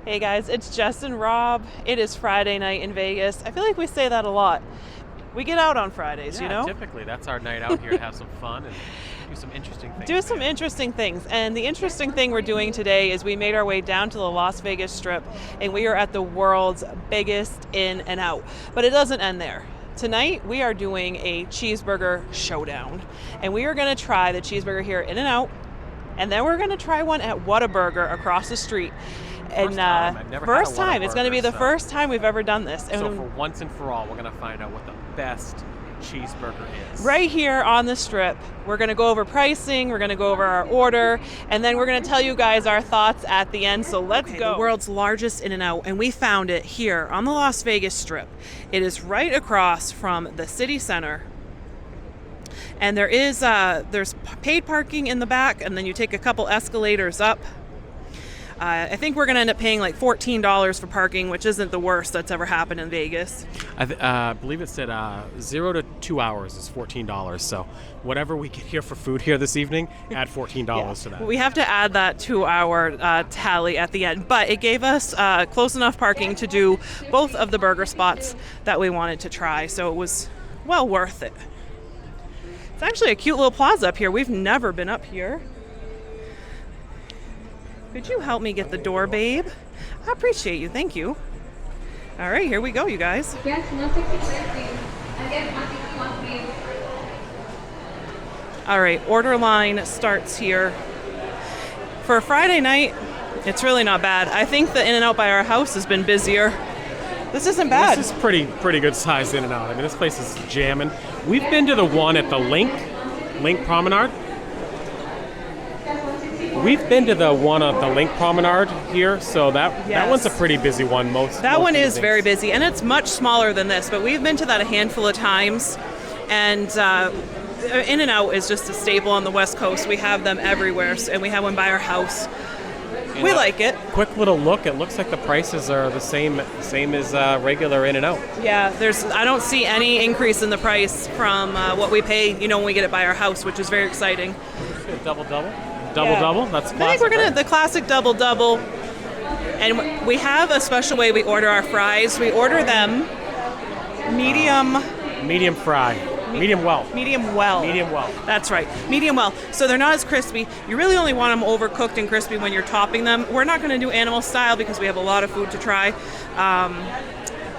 Hey guys, it's Jess and Rob. It is Friday night in Vegas. I feel like we say that a lot. We get out on Fridays, Yeah, you know? typically that's our night out here to have some fun and do some interesting things. Do some interesting things. And the interesting thing we're doing today is we made our way down to the Las Vegas Strip and we are at the world's biggest In-N-Out. But it doesn't end there. Tonight we are doing a cheeseburger showdown. And we are going to try the cheeseburger here at In-N-Out. And then we're going to try one at Whataburger across the street. First time. I've never first had a time. It's going to be the Whataburger, first time we've ever done this. So for once and for all, we're going to find out what the best cheeseburger is. Right here on the strip. We're going to go over pricing, we're going to go over our order, and then we're going to tell you guys our thoughts at the end. So let's go. The world's largest In-N-Out, and we found it here on the Las Vegas Strip. It is right across from the city center. And there's paid parking in the back, and then you take a couple escalators up. I think we're going to end up paying like $14 for parking, which isn't the worst that's ever happened in Vegas. I believe it said 0 to 2 hours is $14. So whatever we get here for food here this evening, add $14 to that. We have to add that 2-hour tally at the end. But it gave us close enough parking to do both of the burger spots that we wanted to try. So it was well worth it. It's actually a cute little plaza up here. We've never been up here. Could you help me get the door, babe? I appreciate you. Thank you. All right, here we go, you guys. Yes, 165 please. And get 161 please. All right, order line starts here. For a Friday night, it's really not bad. I think the In-N-Out by our house has been busier. This isn't bad. This is pretty good sized In-N-Out. I mean, this place is jamming. We've been to the one at the Link Promenade. We've been to the one at the Link Promenade here, so that one's a pretty busy one. That one is very busy, and it's much smaller than this, but we've been to that a handful of times, and In-N-Out is just a staple on the West Coast. We have them everywhere, and we have one by our house. And we like it. Quick little look. It looks like the prices are the same as regular In-N-Out. Yeah, I don't see any increase in the price from what we pay, when we get it by our house, which is very exciting. Double-double. Double, that's classic. I think we're gonna the classic double, and we have a special way we order our fries. We order them medium fry, medium well. Medium well. That's right, medium well. So they're not as crispy. You really only want them overcooked and crispy when you're topping them. We're not gonna do animal style because we have a lot of food to try.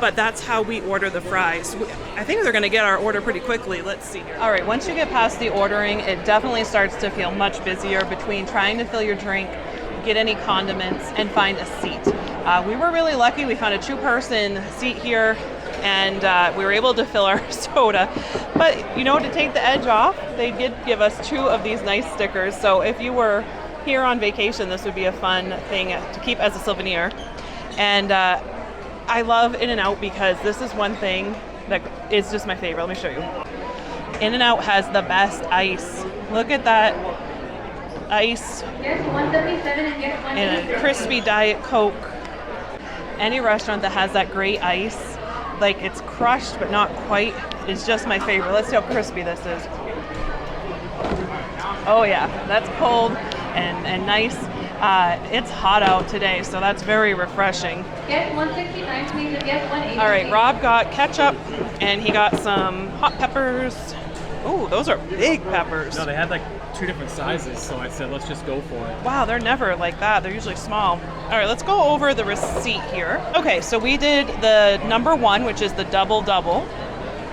But that's how we order the fries. I think they're going to get our order pretty quickly. Let's see here. All right, once you get past the ordering, it definitely starts to feel much busier between trying to fill your drink, get any condiments, and find a seat. We were really lucky. We found a 2-person seat here, and we were able to fill our soda. But, to take the edge off, they did give us 2 of these nice stickers. So if you were here on vacation, this would be a fun thing to keep as a souvenir. And I love In-N-Out because this is one thing that is just my favorite. Let me show you. In-N-Out has the best ice. Look at that ice. Yes, 177 and get 180. And a crispy Diet Coke. Any restaurant that has that great ice, like it's crushed but not quite, is just my favorite. Let's see how crispy this is. Oh yeah, that's cold and nice. It's hot out today, so that's very refreshing. Get 169 please and get 180. All right, Rob got ketchup, and he got some hot peppers. Oh, those are big peppers. No, they had like 2 different sizes, so I said let's just go for it. Wow, they're never like that. They're usually small. All right, let's go over the receipt here. Okay, so we did the number 1, which is the double.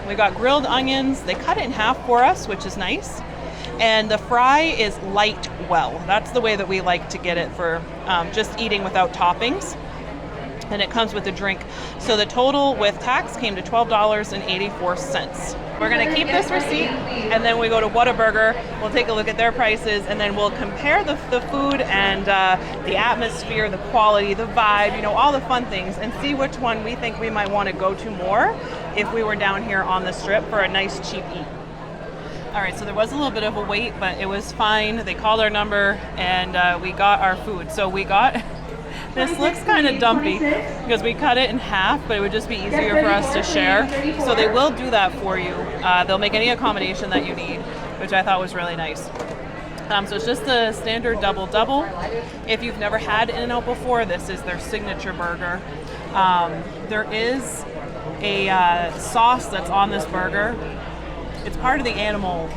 We got grilled onions. They cut it in half for us, which is nice. And the fry is light well. That's the way that we like to get it for just eating without toppings. And it comes with a drink. So the total with tax came to $12.84. We're gonna keep this receipt, and then we go to Whataburger. We'll take a look at their prices, and then we'll compare the food and the atmosphere, the quality, the vibe, all the fun things, and see which one we think we might want to go to more if we were down here on the strip for a nice cheap eat. All right, so there was a little bit of a wait, but it was fine. They called our number, and we got our food. So we got, this looks kind of dumpy because we cut it in half, but it would just be easier for us to share. So they will do that for you. They'll make any accommodation that you need, which I thought was really nice. So it's just the standard double-double. If you've never had In-N-Out before, this is their signature burger. There is a sauce that's on this burger. It's part of the animal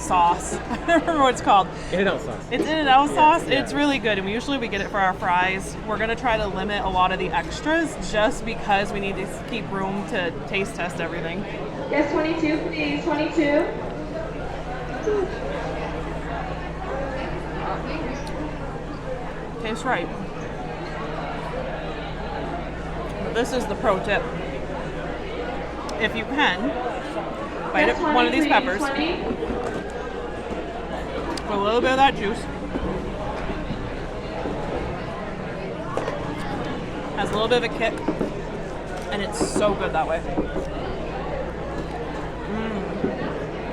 sauce. I don't remember what it's called. In-N-Out sauce. It's In-N-Out sauce. Yeah. It's really good, and usually we get it for our fries. We're going to try to limit a lot of the extras just because we need to keep room to taste test everything. Yes, 22, please. 22. Tastes right. But this is the pro tip. If you can, bite Yes, one of these 20, peppers, 20. put a little bit of that juice. Has a little bit of a kick, and it's so good that way.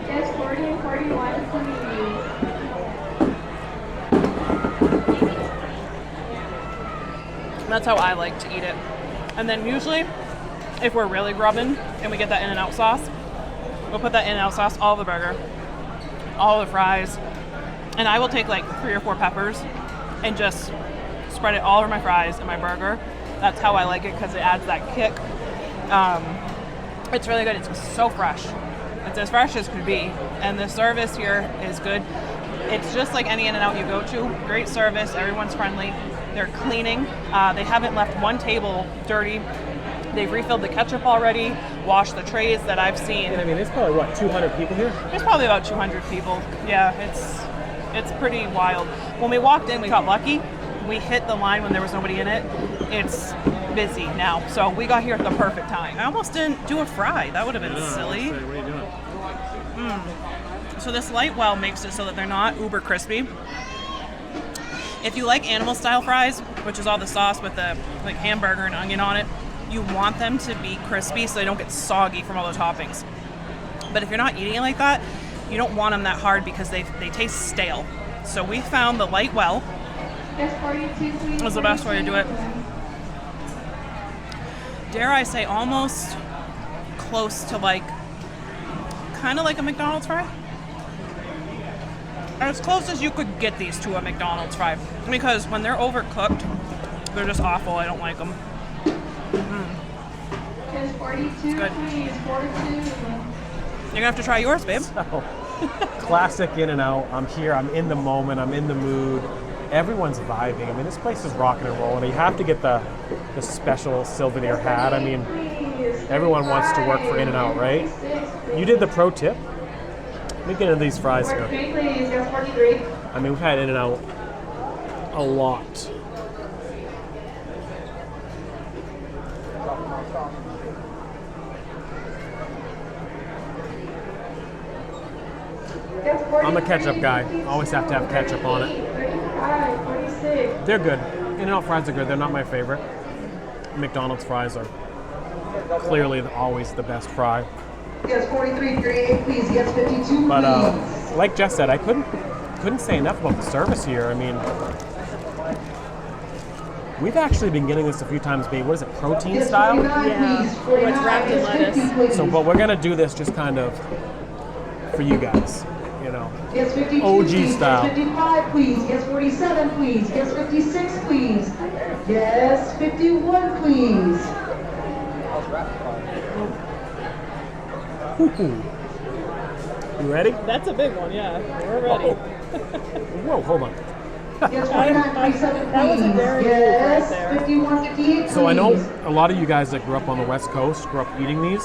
Yes, 40 and 41, please. That's how I like to eat it. And then usually, if we're really grubbing and we get that In-N-Out sauce, we'll put that In-N-Out sauce all over the burger, all the fries, and I will take like 3 or 4 peppers and just spread it all over my fries and my burger. That's how I like it because it adds that kick. It's really good. It's so fresh. It's as fresh as could be. And the service here is good. It's just like any In-N-Out you go to. Great service. Everyone's friendly. They're cleaning. They haven't left one table dirty. They've refilled the ketchup already, washed the trays that I've seen. And I mean, there's probably, what, 200 people here? There's probably about 200 people. Yeah, it's pretty wild. When we walked in, we got lucky. We hit the line when there was nobody in it. It's busy now, so we got here at the perfect time. I almost didn't do a fry. That would have been silly. What are you doing? So this light well makes it so that they're not uber crispy. If you like animal style fries, which is all the sauce with the like hamburger and onion on it, you want them to be crispy so they don't get soggy from all the toppings. But if you're not eating it like that, you don't want them that hard because they taste stale. So we found the light well Yes, 42, please. was the best way to do it. Dare I say almost close to like, kind of like a McDonald's fry? As close as you could get these to a McDonald's fry. Because when they're overcooked, they're just awful. I don't like them. Yes, 42, Good. please. 42. You're gonna have to try yours, babe. Oh, classic In-N-Out. I'm here. I'm in the moment. I'm in the mood. Everyone's vibing. I mean, this place is rocking and rolling. You have to get the special souvenir hat. I mean, everyone wants to work for In-N-Out, right? You did the pro tip. Let me get into these fries here. 43, please. Yes, 43. I mean, we've had In-N-Out a lot. Yes, I'm a 43, ketchup guy. please. Always have to have ketchup on it. 35, 46. They're good. In-N-Out fries are good. They're not my favorite. McDonald's fries are clearly always the best fry. Yes, 43, 38, please. Yes, 52, But please. like Jess said, I couldn't say enough about the service here. I mean, we've actually been getting this a few times, being, what is it, protein Yes, style? 49, Yeah. please. 49, It's wrapped in yes, 50, lettuce. please. So, but we're gonna do this just kind of for you guys, you know. Yes, 52, OG please. style. Yes, 55, please. Yes, 47, please. Yes, 56, please. Yes, 51, please. You ready? That's a big one, yeah. We're ready. Whoa, hold on. Yes, 49, 37, that was a please. dare move Yes, right there. 51, 58, please. So I know a lot of you guys that grew up on the West Coast grew up eating these.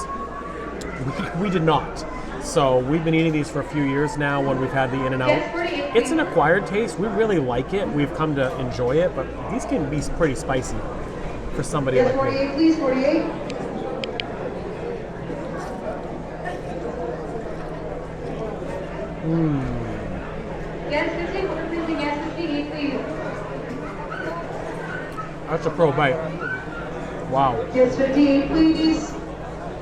We did not. So we've been eating these for a few years now when we've had the In-N-Out. It's an acquired taste. We really like it. We've come to enjoy it, but these can be pretty spicy for somebody Yes, like me. 48, please. 48. Yes, 54, please. Yes, 58, please. That's a pro bite. Wow. Yes, 58, please.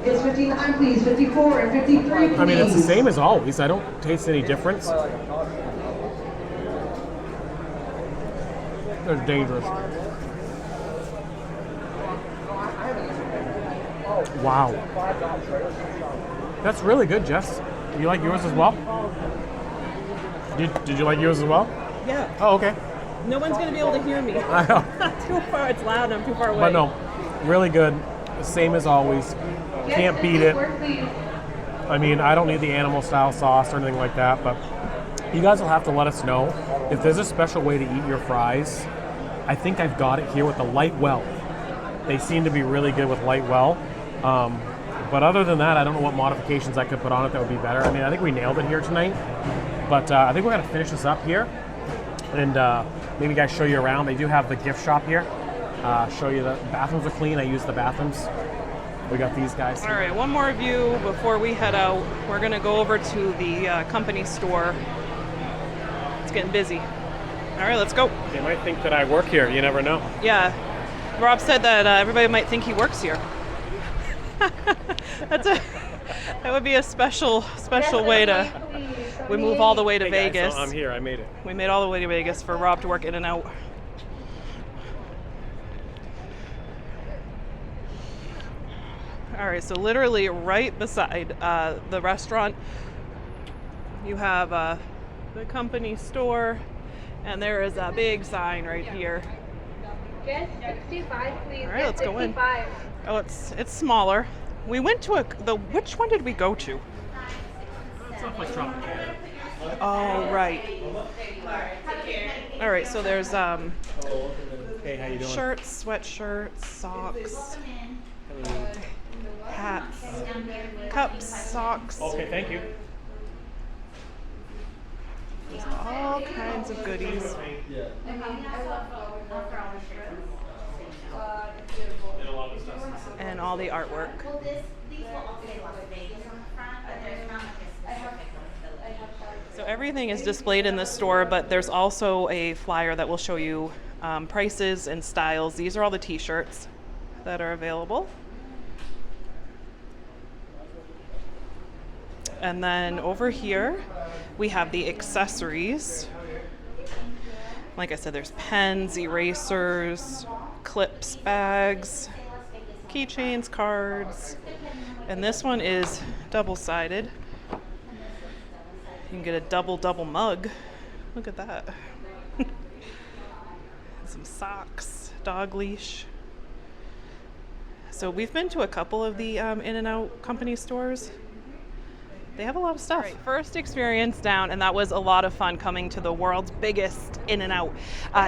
Yes, 59, please. 54 and 53, please. I mean, it's the same as always. I don't taste any difference. They're dangerous. Wow. That's really good, Jess. You like yours as well? Did you like yours as well? Yeah. Oh, okay. No one's going to be able to hear me. I know. Too far. It's loud. I'm too far away. But no, really good. Same as always. Can't beat it. I mean, I don't need the animal style sauce or anything like that, but you guys will have to let us know if there's a special way to eat your fries. I think I've got it here with the light well. They seem to be really good with light well. But other than that, I don't know what modifications I could put on it that would be better. I mean, I think we nailed it here tonight. But I think we're going to finish this up here. And maybe guys show you around. They do have the gift shop here. Show you the bathrooms are clean. I use the bathrooms. We got these guys here. All right, one more view before we head out. We're going to go over to the company store. It's getting busy. All right, let's go. They might think that I work here. You never know. Yeah. Rob said that everybody might think he works here. That would be a special way to. We move all the way to Hey Vegas. guys, so I'm here. I made it. We made all the way to Vegas for Rob to work in and out. All right, so literally right beside the restaurant, you have the company store, and there is a big sign right here. Get 65, please. All right, let's go in. 55. Oh, it's smaller. We went to which one did we go to? It's not like Tropicana. Oh, right. All right, so there's Hey, how you doing? shirts, sweatshirts, socks, hats, cups, socks. Okay, thank you. There's all kinds of goodies. And all the artwork. So everything is displayed in the store, but there's also a flyer that will show you prices and styles. These are all the t-shirts that are available. And then over here, we have the accessories. Like I said, there's pens, erasers, clips, bags, keychains, cards. And this one is double-sided. You can get a double mug. Look at that. Some socks, dog leash. So we've been to a couple of the In-N-Out company stores. They have a lot of stuff. Right, first experience down, and that was a lot of fun coming to the world's biggest In-N-Out.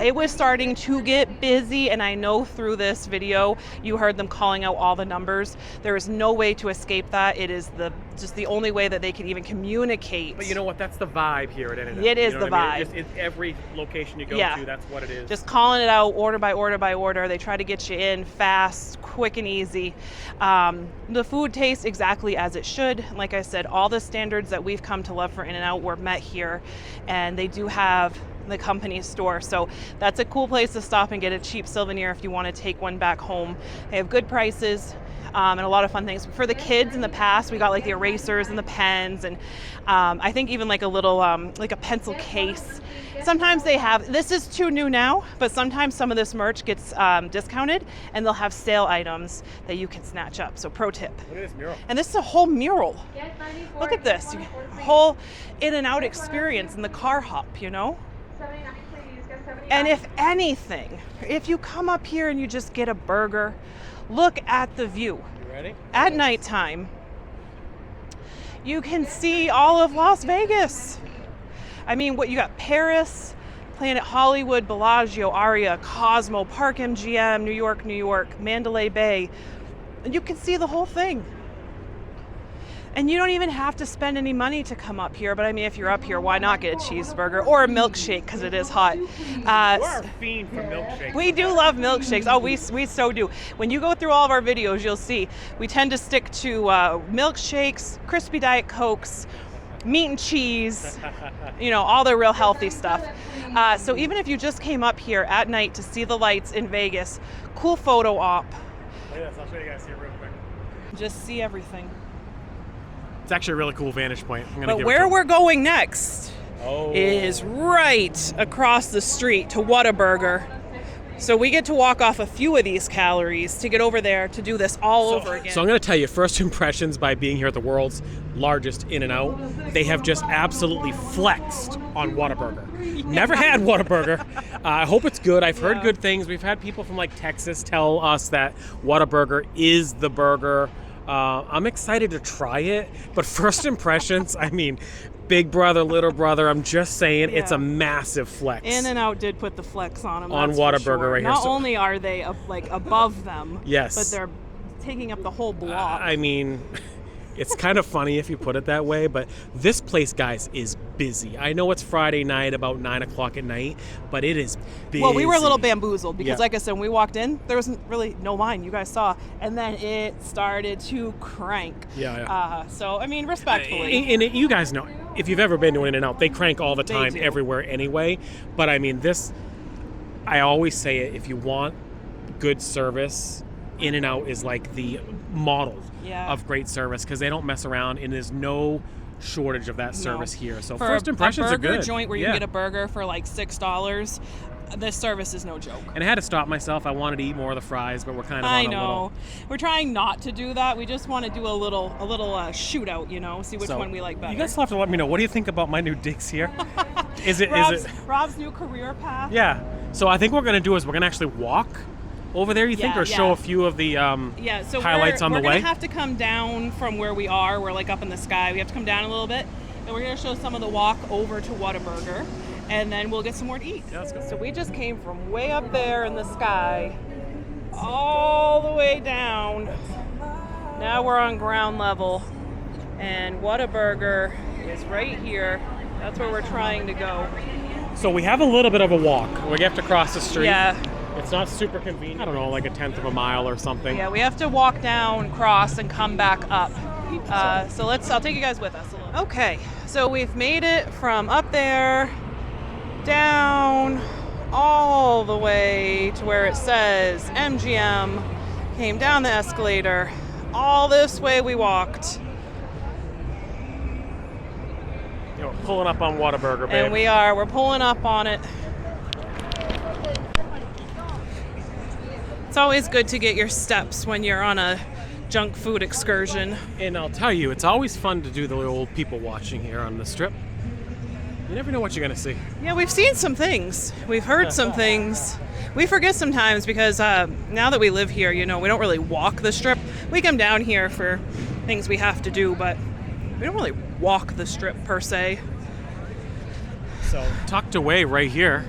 It was starting to get busy, and I know through this video you heard them calling out all the numbers. There is no way to escape that. It is just the only way that they can even communicate. But you know what? That's the vibe here at In-N-Out. It is you know the what I mean? vibe. It's every location you go Yeah. to, that's what it is. Just calling it out order by order by order. They try to get you in fast, quick and easy. The food tastes exactly as it should. Like I said, all the standards that we've come to love for In-N-Out were met here, and they do have the company store, so that's a cool place to stop and get a cheap souvenir if you want to take one back home. They have good prices and a lot of fun things. For the kids in the past, we got like the erasers and the pens, and I think even like a little like a pencil case. Sometimes they have, this is too new now, but sometimes some of this merch gets discounted, and they'll have sale items that you can snatch up. So pro tip. Look at this mural. And this is a whole mural. Get 94. Look at this, whole In-N-Out experience in the car hop, you know? 79, please. Get 79. And if anything, if you come up here and you just get a burger, look at the view. You ready? At nighttime, you can see all of Las Vegas. I mean, what you got: Paris, Planet Hollywood, Bellagio, Aria, Cosmo, Park MGM, New York, Mandalay Bay. You can see the whole thing. And you don't even have to spend any money to come up here. But I mean, if you're up here, why not get a cheeseburger or a milkshake, because it is hot. We're a fiend for milkshakes. We do love milkshakes. Oh, we so do. When you go through all of our videos, you'll see we tend to stick to milkshakes, crispy Diet Cokes, meat and cheese, you know, all the real healthy stuff. So even if you just came up here at night to see the lights in Vegas, cool photo op. Look at this. I'll show you guys here real quick. Just see everything. It's actually a really cool vantage point. But where we're going next Oh. is right across the street to Whataburger. So we get to walk off a few of these calories to get over there to do this all over again. So I'm going to tell you, first impressions by being here at the world's largest In-N-Out, they have just absolutely flexed on Whataburger. Never had Whataburger. I hope it's good. I've heard good things. We've had people from like Texas tell us that Whataburger is the burger. I'm excited to try it, but first impressions, I mean, big brother, little brother, I'm just saying, it's a massive flex. In-N-Out did put the flex on them. On Whataburger right here. Not only are they like above them, yes, but they're taking up the whole block. I mean, it's kind of funny if you put it that way, but this place, guys, is busy. I know it's Friday night, about 9 o'clock at night, but it is busy. Well, we were a little bamboozled because, like I said, when we walked in, there wasn't really no line. You guys saw, and then it started to crank. So, I mean, respectfully. And you guys know, if you've ever been to In-N-Out, they crank all the time, everywhere anyway. But I mean, this, I always say it, if you want good service, In-N-Out is like the model of great service because they don't mess around and there's no shortage of that service here. So for first impressions are good. A burger joint where you can get a burger for like $6, this service is no joke. And I had to stop myself. I wanted to eat more of the fries, but we're kind of I know. We're trying not to do that. We just want to do a little shootout, you know, see which one we like better. You guys will have to let me know. What do you think about my new digs here? Is it Rob's new career path? Yeah. So I think what we're going to do is we're going to actually walk over there, you think, or show a few of the highlights on the way? We're going to have to come down from where we are. We're like up in the sky. We have to come down a little bit. And we're going to show some of the walk over to Whataburger. And then we'll get some more to eat. Yeah, let's go. So we just came from way up there in the sky all the way down. Now we're on ground level. And Whataburger is right here. That's where we're trying to go. So we have a little bit of a walk. We have to cross the street. Yeah. It's not super convenient. I don't know, like a 1/10 of a mile or something. Yeah, we have to walk down, cross, and come back up. So I'll take you guys with us a little. Okay, so we've made it from up there, down, all the way to where it says MGM, came down the escalator, all this way we walked. You know, we're pulling up on Whataburger, babe. And we're pulling up on it. It's always good to get your steps when you're on a junk food excursion. And I'll tell you, it's always fun to do the old people watching here on the strip. You never know what you're going to see. Yeah, we've seen some things. We've heard some things. We forget sometimes because now that we live here, you know, we don't really walk the strip. We come down here for things we have to do, but we don't really walk the strip per se. So tucked away right here,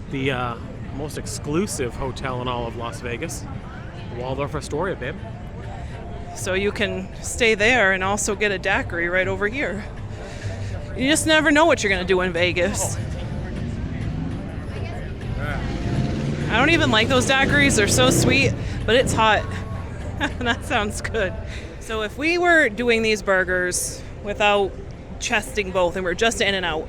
the most exclusive hotel in all of Las Vegas, Waldorf Astoria, babe. So you can stay there and also get a daiquiri right over here. You just never know what you're going to do in Vegas. I don't even like those daiquiris. They're so sweet, but it's hot. That sounds good. So if we were doing these burgers without chesting both and we're just in and out,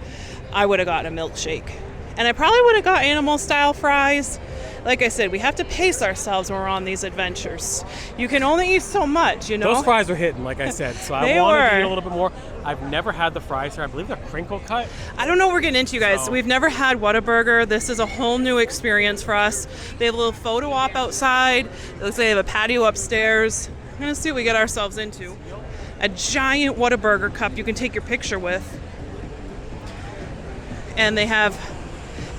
I would have gotten a milkshake. And I probably would have got animal-style fries. Like I said, we have to pace ourselves when we're on these adventures. You can only eat so much, you know? Those fries were hitting, like I said, so I wanted to eat a little bit more. I've never had the fries here. I believe they're crinkle cut. I don't know what we're getting into, you guys. So we've never had Whataburger. This is a whole new experience for us. They have a little photo op outside. It looks like they have a patio upstairs. I'm going to see what we get ourselves into. A giant Whataburger cup you can take your picture with. And they have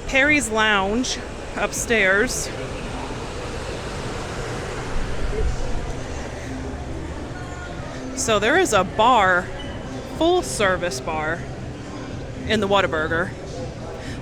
Perry's Lounge upstairs. So there is a bar, full service bar in the Whataburger.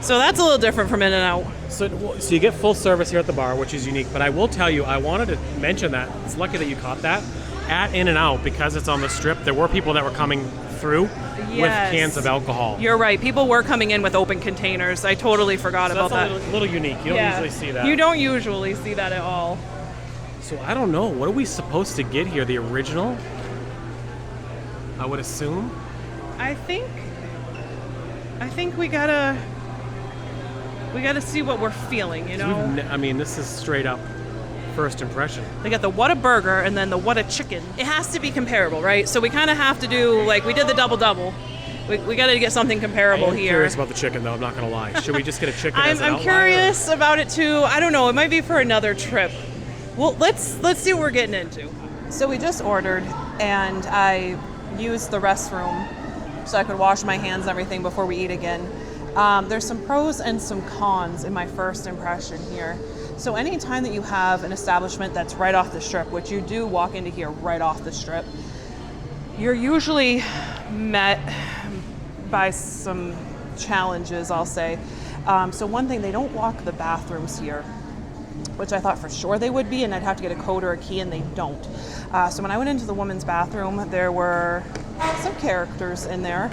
So that's a little different from In-N-Out. So you get full service here at the bar, which is unique. But I will tell you, I wanted to mention that. It's lucky that you caught that. At In-N-Out, because it's on the strip, there were people that were coming through with cans of alcohol. You're right. People were coming in with open containers. I totally forgot about that. That's a little unique. You don't usually see that. You don't usually see that at all. So I don't know. What are we supposed to get here? The original? I would assume. I think we gotta see what we're feeling, you know? I mean, this is straight up first impression. They got the Whataburger and then the Whatachicken. It has to be comparable, right? So we kind of have to do, like, we did the double-double. We got to get something comparable I'm here. curious about the chicken, though. I'm not gonna lie. Should we just get a chicken as an I'm outlier? curious about it too. I don't know. It might be for another trip. Well, let's see what we're getting into. So we just ordered, and I used the restroom so I could wash my hands and everything before we eat again. There's some pros and some cons in my first impression here. So anytime that you have an establishment that's right off the strip, which you do walk into here right off the strip, you're usually met by some challenges, I'll say. So one thing, they don't lock the bathrooms here, which I thought for sure they would be, and I'd have to get a code or a key, and they don't. So when I went into the women's bathroom, there were some characters in there,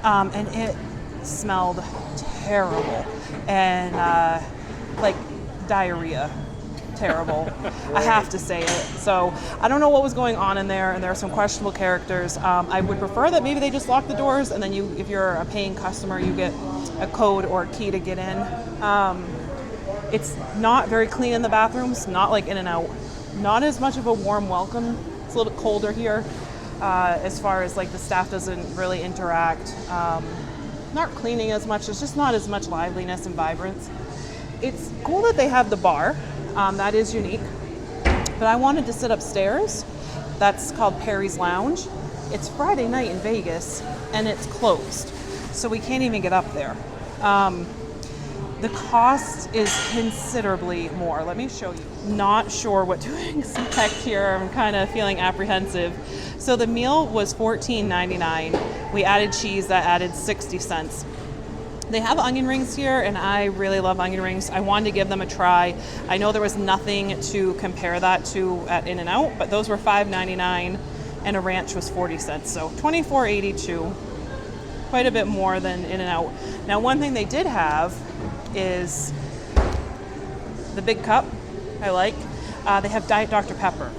and it smelled terrible, and like diarrhea. Terrible. I have to say it. So I don't know what was going on in there, and there are some questionable characters. I would prefer that maybe they just lock the doors, and then you, if you're a paying customer, you get a code or a key to get in. It's not very clean in the bathrooms, not like In-N-Out. Not as much of a warm welcome. It's a little bit colder here, as far as like the staff doesn't really interact. Not cleaning as much, there's just not as much liveliness and vibrance. It's cool that they have the bar. That is unique. But I wanted to sit upstairs. That's called Perry's Lounge. It's Friday night in Vegas, and it's closed. So we can't even get up there. The cost is considerably more. Let me show you. Not sure what to expect here. I'm kind of feeling apprehensive. So the meal was $14.99. We added cheese, that added 60 cents. They have onion rings here, and I really love onion rings. I wanted to give them a try. I know there was nothing to compare that to at In-N-Out, but those were $5.99, and a ranch was 40 cents. So $24.82, quite a bit more than In-N-Out. Now, one thing they did have is the big cup. I like. They have Diet Dr. Pepper,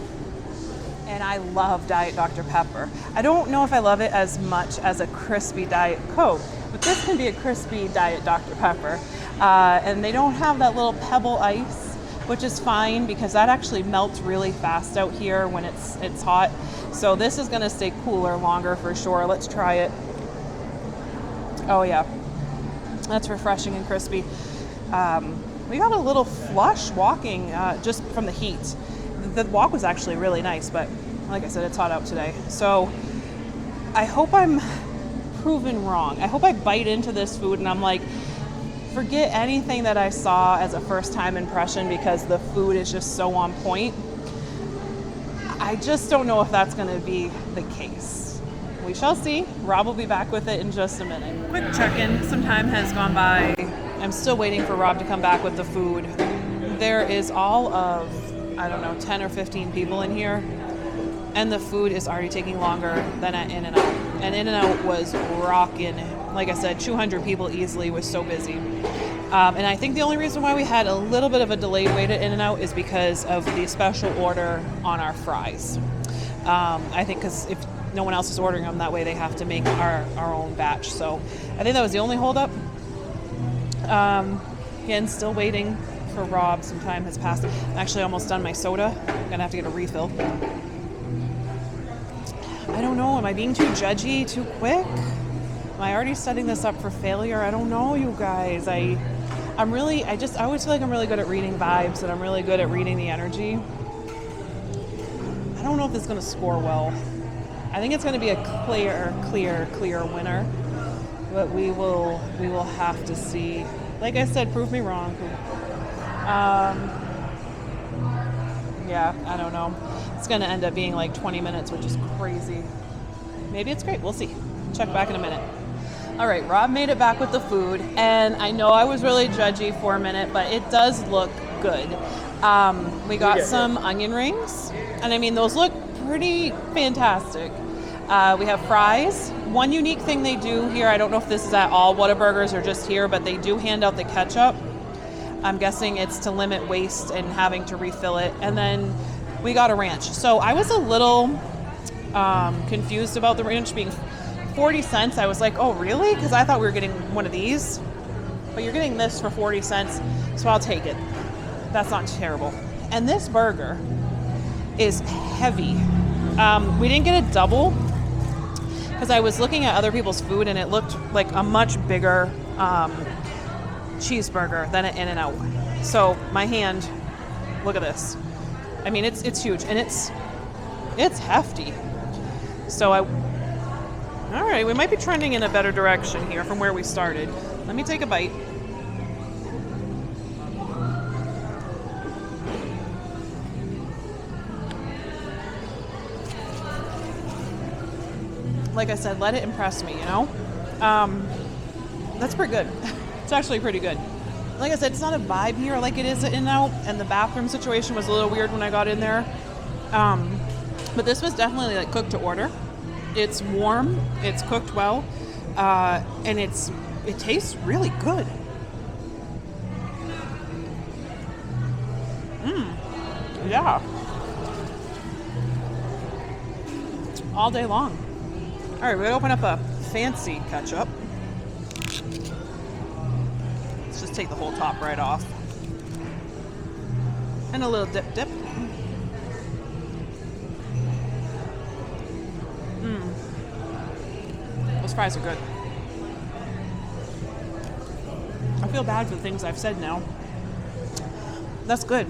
and I love Diet Dr. Pepper. I don't know if I love it as much as a crispy Diet Coke, but this can be a crispy Diet Dr. Pepper. And they don't have that little pebble ice, which is fine because that actually melts really fast out here when it's hot. So this is gonna stay cooler longer for sure. Let's try it. Oh yeah, that's refreshing and crispy. We got a little flush walking just from the heat. The walk was actually really nice, but like I said, it's hot out today. So I hope I'm proven wrong. I hope I bite into this food and I'm like, forget anything that I saw as a first time impression because the food is just so on point. I just don't know if that's going to be the case. We shall see. Rob will be back with it in just a minute. Quick check-in. Some time has gone by. I'm still waiting for Rob to come back with the food. There is all of, I don't know, 10 or 15 people in here, and the food is already taking longer than at In-N-Out. And In-N-Out was rocking. Like I said, 200 people easily, was so busy. And I think the only reason why we had a little bit of a delayed wait at In-N-Out is because of the special order on our fries. I think because if no one else is ordering them that way, they have to make our own batch. So I think that was the only holdup. Again, still waiting for Rob. Some time has passed. I'm actually almost done my soda. I'm gonna have to get a refill. I don't know. Am I being too judgy, too quick? Am I already setting this up for failure? I don't know, you guys. I always feel like I'm really good at reading vibes, and I'm really good at reading the energy. I don't know if this is gonna score well. I think it's gonna be a clear winner, but we will have to see. Like I said, prove me wrong. Yeah, I don't know. It's going to end up being like 20 minutes, which is crazy. Maybe it's great. We'll see. Check back in a minute. All right, Rob made it back with the food, and I know I was really judgy for a minute, but it does look good. We got some onion rings, and I mean, those look pretty fantastic. We have fries. One unique thing they do here, I don't know if this is at all Whataburgers or just here, but they do hand out the ketchup. I'm guessing it's to limit waste and having to refill it. And then we got a ranch. So I was a little confused about the ranch being 40 cents. I was like, oh, really? Because I thought we were getting one of these. But you're getting this for 40 cents, so I'll take it. That's not terrible. And this burger is heavy. We didn't get a double because I was looking at other people's food and it looked like a much bigger cheeseburger than an In-N-Out. So my hand, look at this. I mean, it's huge and it's hefty. So all right, we might be trending in a better direction here from where we started. Let me take a bite. Like I said, let it impress me, you know? That's pretty good. It's actually pretty good. Like I said, it's not a vibe here like it is at In-N-Out, and the bathroom situation was a little weird when I got in there. But this was definitely like cooked to order. It's warm, it's cooked well, and it tastes really good. Yeah. All day long. All right, we open up a fancy ketchup. Let's just take the whole top right off. And a little dip. Those fries are good. I feel bad for the things I've said now. That's good.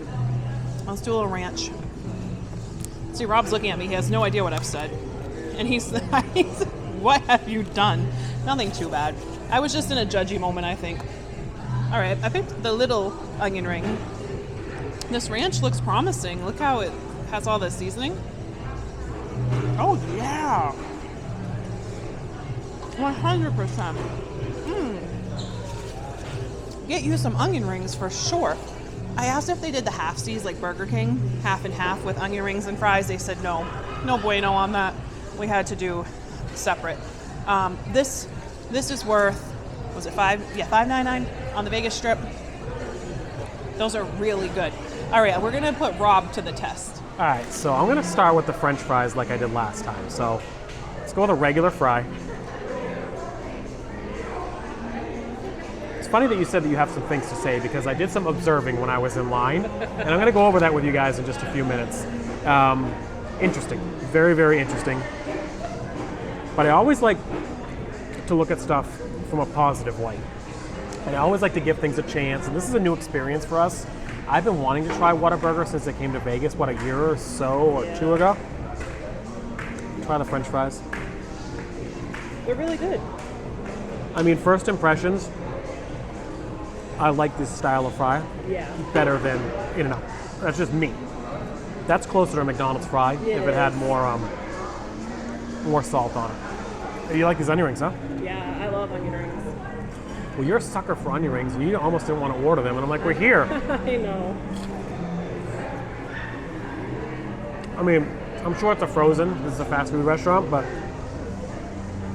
Let's do a little ranch. See, Rob's looking at me. He has no idea what I've said. And he's what have you done? Nothing too bad. I was just in a judgy moment, I think. All right, I picked the little onion ring. This ranch looks promising. Look how it has all the seasoning. Oh, yeah. 100%. Get you some onion rings for sure. I asked if they did the half-seas like Burger King, half and half with onion rings and fries. They said no bueno on that. We had to do separate. This is worth, was it $5.99 on the Vegas Strip? Those are really good. All right, we're gonna put Rob to the test. All right, so I'm gonna start with the French fries like I did last time. So let's go with a regular fry. It's funny that you said that you have some things to say because I did some observing when I was in line, and I'm gonna go over that with you guys in just a few minutes. Interesting, very, very interesting. But I always like to look at stuff from a positive light. And I always like to give things a chance, and this is a new experience for us. I've been wanting to try Whataburger since it came to Vegas, a year or so or two ago. Try the French fries. They're really good. I mean, first impressions, I like this style of fry. Yeah. Better than In-N-Out. That's just me. That's closer to a McDonald's fry if it had more salt on it. You like these onion rings, huh? Yeah, I love onion rings. Well, you're a sucker for onion rings. You almost didn't want to order them, and I'm like, we're here. I know. I mean, I'm sure it's a frozen. This is a fast food restaurant, but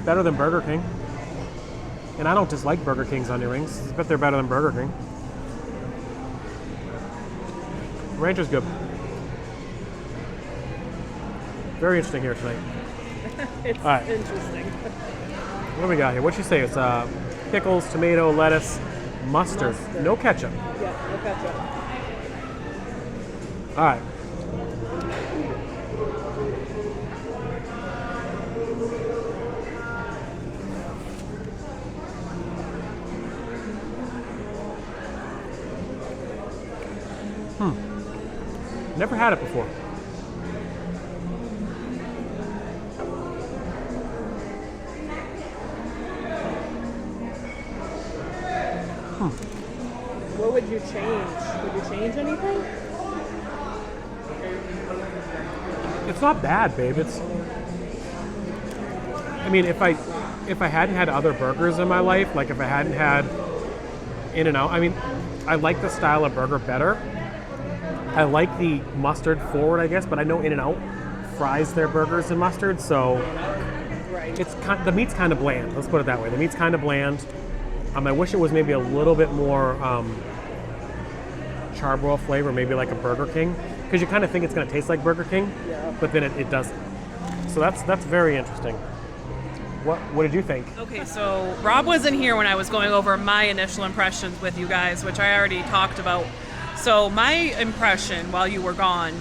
better than Burger King. And I don't dislike Burger King's onion rings. I bet they're better than Burger King. Ranch is good. Very interesting here tonight. It's all right. interesting. What do we got here? What'd you say? It's pickles, tomato, lettuce, mustard. No ketchup. Yeah, no ketchup. All right. Never had it before. What would you change? Would you change anything? It's not bad, babe. I mean, if I hadn't had other burgers in my life, like if I hadn't had In-N-Out, I mean, I like the style of burger better. I like the mustard forward, I guess, but I know In-N-Out fries their burgers in mustard, so it's the meat's kind of bland. Let's put it that way. The meat's kind of bland. I wish it was maybe a little bit more charbroil flavor, maybe like a Burger King, because you kind of think it's going to taste like Burger King, but then it doesn't. So that's very interesting. What did you think? Okay, so Rob wasn't here when I was going over my initial impressions with you guys, which I already talked about. So my impression while you were gone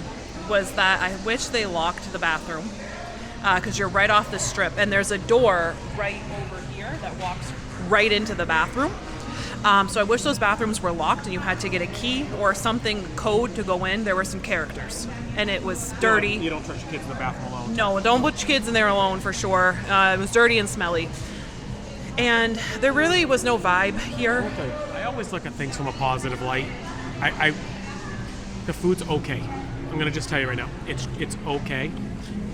was that I wish they locked the bathroom. because you're right off the strip, and there's a door right over here that walks right into the bathroom. So I wish those bathrooms were locked and you had to get a key or something code to go in. There were some characters, and it was dirty. You don't trust your kids in the bathroom alone. No, don't put your kids in there alone for sure. It was dirty and smelly. And there really was no vibe here. Okay. I always look at things from a positive light. The food's okay. I'm gonna just tell you right now, it's okay.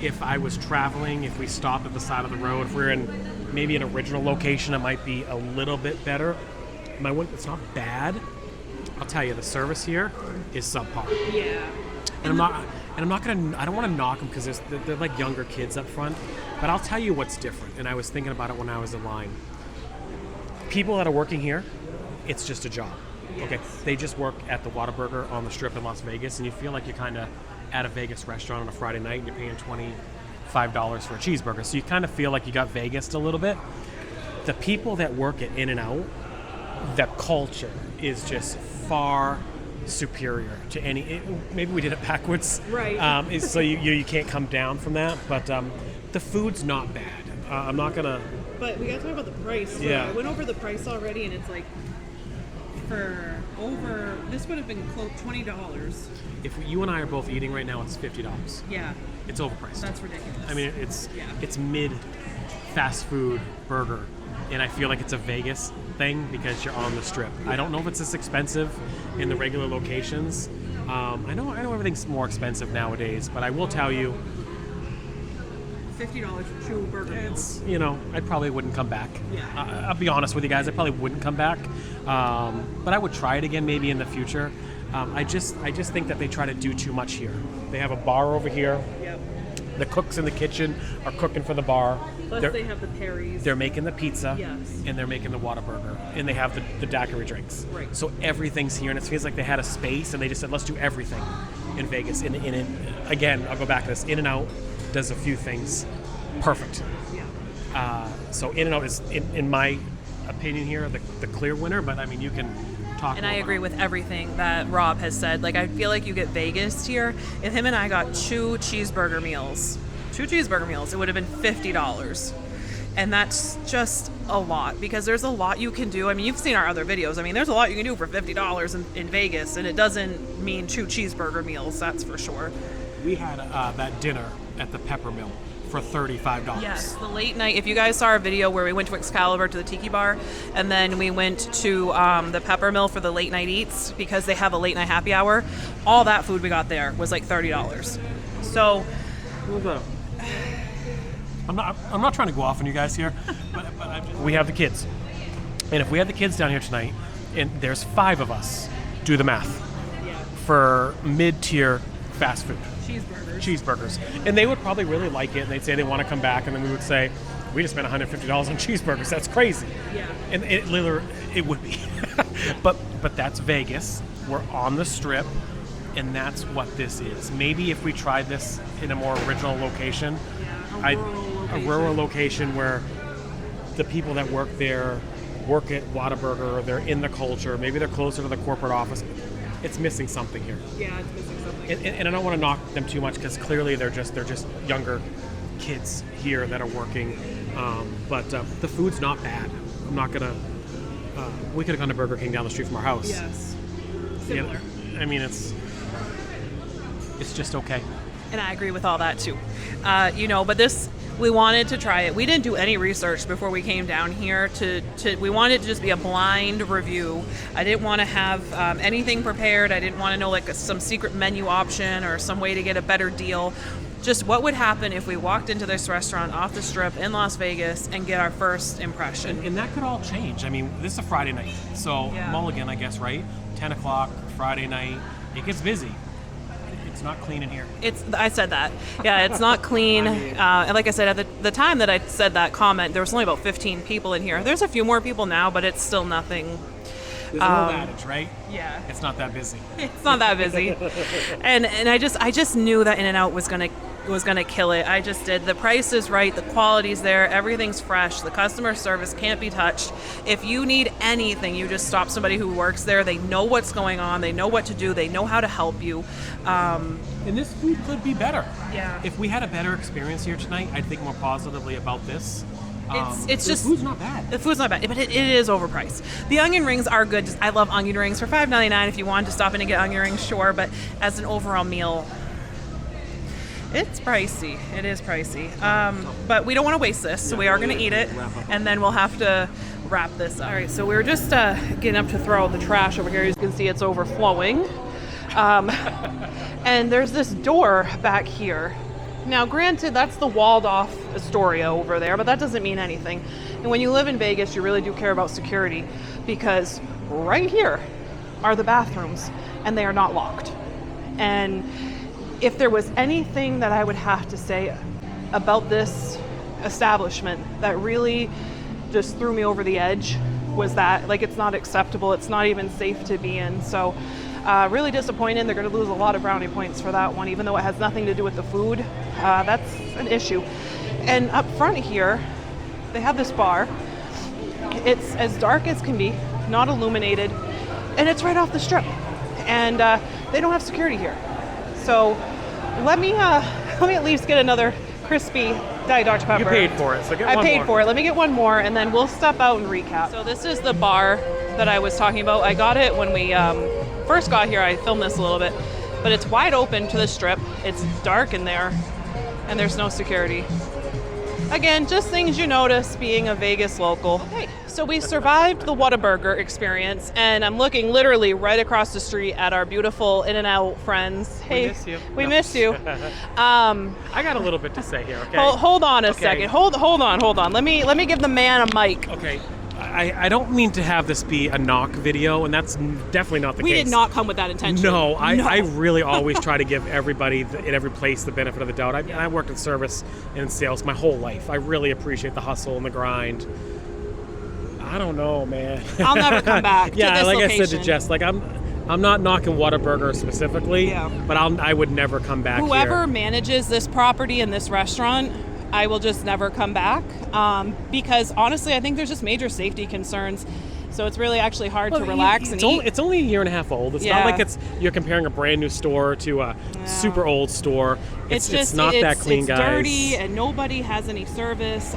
If I was traveling, if we stopped at the side of the road, if we're in maybe an original location, it might be a little bit better. It's not bad. I'll tell you, the service here is subpar. Yeah. And I don't want to knock them because they're like younger kids up front. But I'll tell you what's different. And I was thinking about it when I was in line. People that are working here, it's just a job. Yes. Okay, they just work at the Whataburger on the Strip in Las Vegas, and you feel like you're kind of at a Vegas restaurant on a Friday night, and you're paying $25 for a cheeseburger. So you kind of feel like you got Vegased a little bit. The people that work at In-N-Out, the culture is just far superior to any. Maybe we did it backwards, right? So you can't come down from that. But the food's not bad. I'm not gonna. But we got to talk about the price. Yeah. I went over the price already, and it's like this would have been close $20. If you and I are both eating right now, it's $50. Yeah. It's overpriced. That's ridiculous. I mean, it's mid fast food burger, and I feel like it's a Vegas thing because you're on the Strip. I don't know if it's this expensive in the regular locations. I know everything's more expensive nowadays, but I will tell you, $50 for 2 burger meals. I probably wouldn't come back. Yeah. I'll be honest with you guys, I probably wouldn't come back. But I would try it again maybe in the future. I just think that they try to do too much here. They have a bar over here. Yep. The cooks in the kitchen are cooking for the bar. Plus they have the Perry's. They're making the pizza. Yes. And they're making the Whataburger. And they have the daiquiri drinks. Right. So everything's here, and it feels like they had a space, and they just said, let's do everything in Vegas. And again, I'll go back to this. In-N-Out does a few things perfect. Yeah. So In-N-Out is, in my opinion here, the clear winner, but I mean, you can talk. And I agree with everything that Rob has said. Like, I feel like you get Vegas here. If him and I got 2 cheeseburger meals, it would have been $50. And that's just a lot, because there's a lot you can do. I mean, you've seen our other videos. I mean, there's a lot you can do for $50 in Vegas, and it doesn't mean 2 cheeseburger meals, that's for sure. We had that dinner at the Pepper Mill for $35. Yes, the late night. If you guys saw our video where we went to Excalibur to the Tiki Bar, and then we went to the Pepper Mill for the late night eats because they have a late night happy hour, all that food we got there was like $30. So I'm not trying to go off on you guys here, but we have the kids, and if we had the kids down here tonight, and there's 5 of us, do the math, for mid-tier fast food. Cheeseburgers. And they would probably really like it, and they'd say they want to come back, and then we would say, we just spent $150 on cheeseburgers. That's crazy. Yeah. And it would be. but that's Vegas. We're on the Strip, and that's what this is. Maybe if we tried this in a more original location, a rural location where the people that work there work at Whataburger, or they're in the culture, maybe they're closer to the corporate office. It's missing something here. Yeah, it's missing something. And I don't want to knock them too much because clearly they're just younger kids here that are working. But the food's not bad. I'm not gonna. We could have gone to Burger King down the street from our house. Yes. Similar. I mean, it's just okay. And I agree with all that too. But this, we wanted to try it. We didn't do any research before we came down here we wanted to just be a blind review. I didn't want to have anything prepared. I didn't want to know like some secret menu option or some way to get a better deal. Just what would happen if we walked into this restaurant off the Strip in Las Vegas and get our first impression. And that could all change. I mean, this is a Friday night. So Mulligan, I guess, right? 10 o'clock, Friday night. It gets busy. It's not clean in here. I said that. Yeah, it's not clean. And like I said, at the time that I said that comment, there was only about 15 people in here. There's a few more people now, but it's still nothing. There's an old adage, right? Yeah. It's not that busy. It's not that busy. and I just knew that In-N-Out was going to was going to kill it. I just did. The price is right. The quality's there. Everything's fresh. The customer service can't be touched. If you need anything, you just stop somebody who works there. They know what's going on. They know what to do. They know how to help you. And this food could be better. Yeah. If we had a better experience here tonight, I'd think more positively about this. It's just the food's not bad. The food's not bad, but it is overpriced. The onion rings are good. I love onion rings for $5.99. If you wanted to stop in and get onion rings, sure. But as an overall meal, it's pricey. It is pricey. But we don't want to waste this, so we are going to eat it, and then we'll have to wrap this up. All right, so we're just getting up to throw out the trash over here. As you can see, it's overflowing. And there's this door back here. Now, granted, that's the walled-off Astoria over there, but that doesn't mean anything. And when you live in Vegas, you really do care about security, because right here are the bathrooms, and they are not locked. And if there was anything that I would have to say about this establishment that really just threw me over the edge, was that, like, it's not acceptable. It's not even safe to be in. So really disappointed. They're going to lose a lot of brownie points for that one, even though it has nothing to do with the food. That's an issue. And up front here, they have this bar. It's as dark as can be, not illuminated, and it's right off the strip. And they don't have security here. So let me at least get another crispy Diet Dr. Pepper. You paid for it, so get one more. I paid for it. Let me get one more, and then we'll step out and recap. So this is the bar that I was talking about. I got it when we first got here. I filmed this a little bit, but it's wide open to the strip. It's dark in there, and there's no security. Again, just things you notice being a Vegas local. Okay, so we survived the Whataburger experience, and I'm looking literally right across the street at our beautiful In-N-Out friends. Hey, we miss you. We miss you. I got a little bit to say here, okay? Hold on a second. Hold on. Let me give the man a mic. Okay. I don't mean to have this be a knock video, and that's definitely not the case. We did not come with that intention. No, I really always try to give everybody in every place the benefit of the doubt. I worked in service and in sales my whole life. I really appreciate the hustle and the grind. I don't know, man. I'll never come back. Yeah, to this like location. I said to Jess, like I'm not knocking Whataburger specifically, but I would never come back. Whoever here. manages this property and this restaurant, I will just never come back because honestly, I think there's just major safety concerns. So it's really actually hard to relax and eat. It's only a year and a half old. It's not like you're comparing a brand new store to a super old store. It's not that clean, guys. It's dirty and nobody has any service.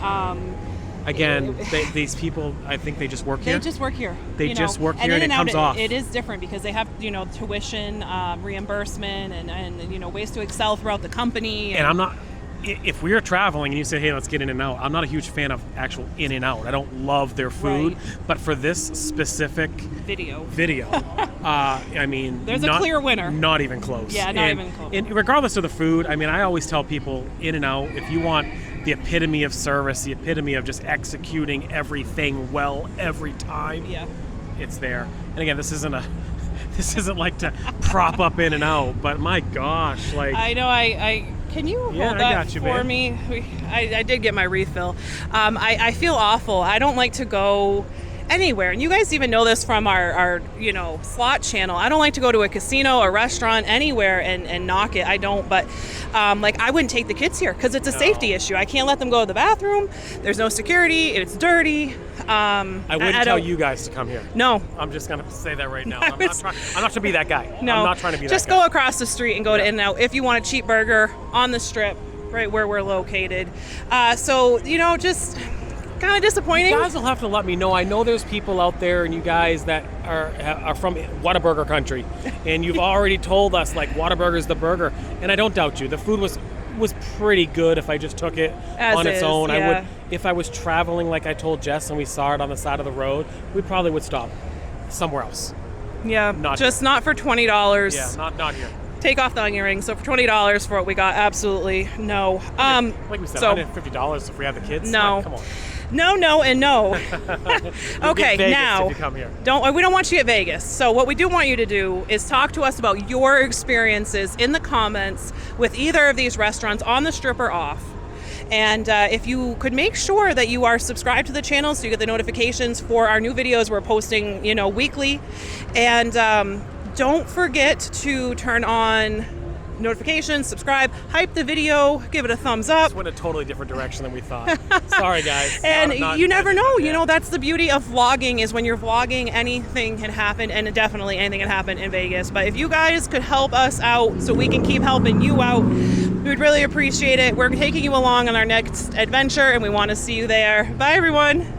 Again, these people, I think they just work here. They just work here. They just work here, and it comes off. It is different because they have, tuition, reimbursement, and ways to excel throughout the company. And I'm not. If we are traveling and you say, hey, let's get In-N-Out, I'm not a huge fan of actual In-N-Out. I don't love their food, but for this specific video, I mean, there's a clear winner. Not even close. Yeah, not even close. And regardless of the food, I mean, I always tell people In-N-Out, if you want the epitome of service, the epitome of just executing everything well every time, it's there. And again, this isn't like to prop up In-N-Out, but my gosh, like I know can you hold that for me? I did get my refill. I feel awful. I don't like to go anywhere. And you guys even know this from our slot channel. I don't like to go to a casino, a restaurant, anywhere and knock it. I don't. But I wouldn't take the kids here because it's a safety issue. I can't let them go to the bathroom. There's no security. It's dirty. I wouldn't tell you guys to come here. No. I'm just going to say that right now. I'm not trying to be that guy. No. I'm not trying to be that guy. Just go across the street and go to In-N-Out if you want a cheap burger on the strip, right where we're located. Just kind of disappointing. You guys will have to let me know. I know there's people out there and you guys that are from Whataburger country, and you've already told us, like, Whataburger's the burger, and I don't doubt you. The food was pretty good if I just took it on its own. Yeah. I would, if I was traveling like I told Jess and we saw it on the side of the road, we probably would stop somewhere else. Yeah, not for $20. Yeah, not here. Take off the onion ring. So for $20 for what we got, absolutely no. Like we said, $150 if we had the kids. No. Like, come on. No, and no. Okay, now if you come here. We don't want you at Vegas. So what we do want you to do is talk to us about your experiences in the comments with either of these restaurants on the strip or off. And if you could make sure that you are subscribed to the channel so you get the notifications for our new videos we're posting, weekly. And don't forget to turn on notifications, subscribe, hype the video, give it a thumbs up. Went a totally different direction than we thought. Sorry, guys. And you never know. Yeah. You know, that's the beauty of vlogging, is when you're vlogging, anything can happen, and definitely anything can happen in Vegas. But if you guys could help us out so we can keep helping you out, we would really appreciate it. We're taking you along on our next adventure, and we want to see you there. Bye, everyone.